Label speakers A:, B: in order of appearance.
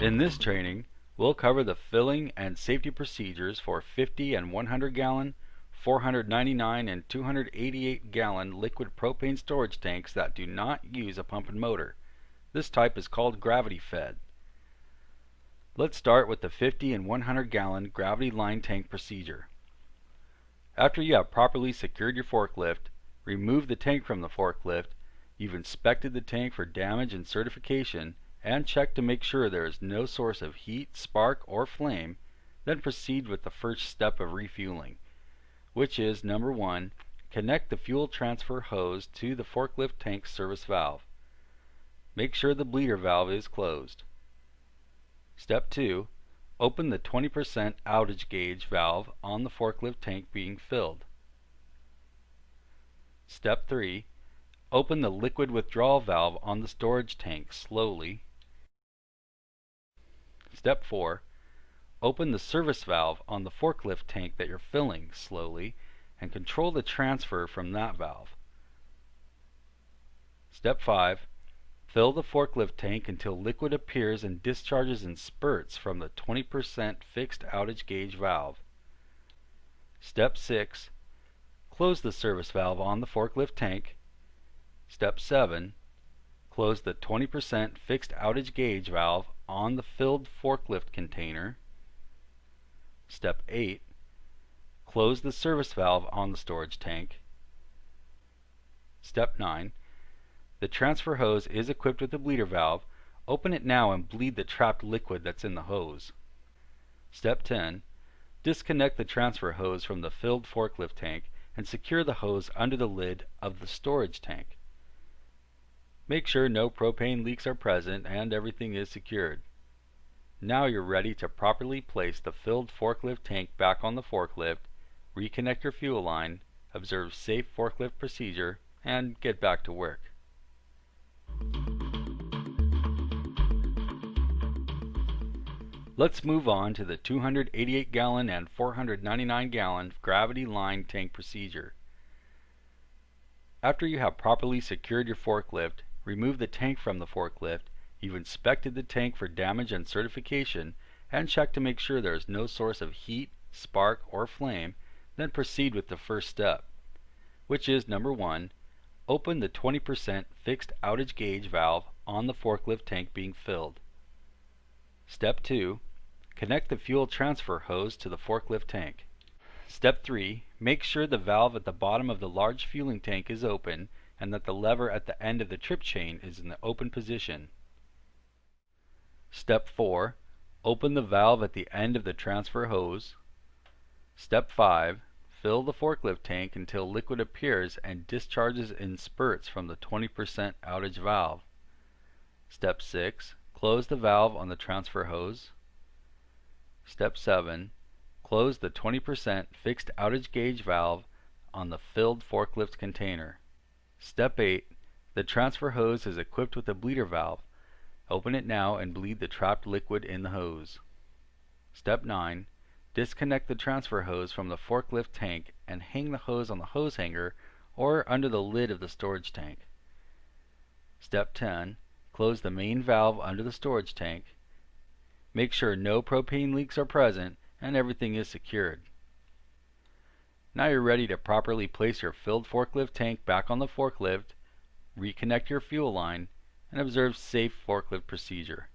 A: In this training, we'll cover the filling and safety procedures for 50 and 100 gallon, 499 and 288 gallon liquid propane storage tanks that do not use a pump and motor. This type is called gravity fed. Let's start with the 50 and 100 gallon gravity line tank procedure. After you have properly secured your forklift, remove the tank from the forklift, you've inspected the tank for damage and certification, and check to make sure there is no source of heat, spark, or flame, then proceed with the first step of refueling, which is number 1, connect the fuel transfer hose to the forklift tank service valve. Make sure the bleeder valve is closed. Step 2, open the 20% outage gauge valve on the forklift tank being filled. Step 3, open the liquid withdrawal valve on the storage tank slowly. Step 4, open the service valve on the forklift tank that you're filling slowly and control the transfer from that valve. Step 5, fill the forklift tank until liquid appears and discharges in spurts from the 20% fixed outage gauge valve. Step 6, close the service valve on the forklift tank. Step 7, close the 20% fixed outage gauge valve on the filled forklift container. Step 8, close the service valve on the storage tank. Step 9, the transfer hose is equipped with a bleeder valve. Open it now and bleed the trapped liquid that's in the hose. Step 10, disconnect the transfer hose from the filled forklift tank and secure the hose under the lid of the storage tank. Make sure no propane leaks are present and everything is secured. Now you're ready to properly place the filled forklift tank back on the forklift, reconnect your fuel line, observe safe forklift procedure, and get back to work. Let's move on to the 288 gallon and 499 gallon gravity line tank procedure. After you have properly secured your forklift, remove the tank from the forklift, you've inspected the tank for damage and certification, and check to make sure there is no source of heat, spark, or flame, then proceed with the first step, which is number 1, open the 20% fixed outage gauge valve on the forklift tank being filled. Step 2, connect the fuel transfer hose to the forklift tank. Step 3, make sure the valve at the bottom of the large fueling tank is open and that the lever at the end of the trip chain is in the open position. Step 4, open the valve at the end of the transfer hose. Step 5, fill the forklift tank until liquid appears and discharges in spurts from the 20% outage valve. Step 6, close the valve on the transfer hose. Step 7, close the 20% fixed outage gauge valve on the filled forklift container. Step 8, the transfer hose is equipped with a bleeder valve. Open it now and bleed the trapped liquid in the hose. Step 9, disconnect the transfer hose from the forklift tank and hang the hose on the hose hanger or under the lid of the storage tank. Step 10, close the main valve under the storage tank. Make sure no propane leaks are present and everything is secured. Now you're ready to properly place your filled forklift tank back on the forklift, reconnect your fuel line, and observe safe forklift procedure.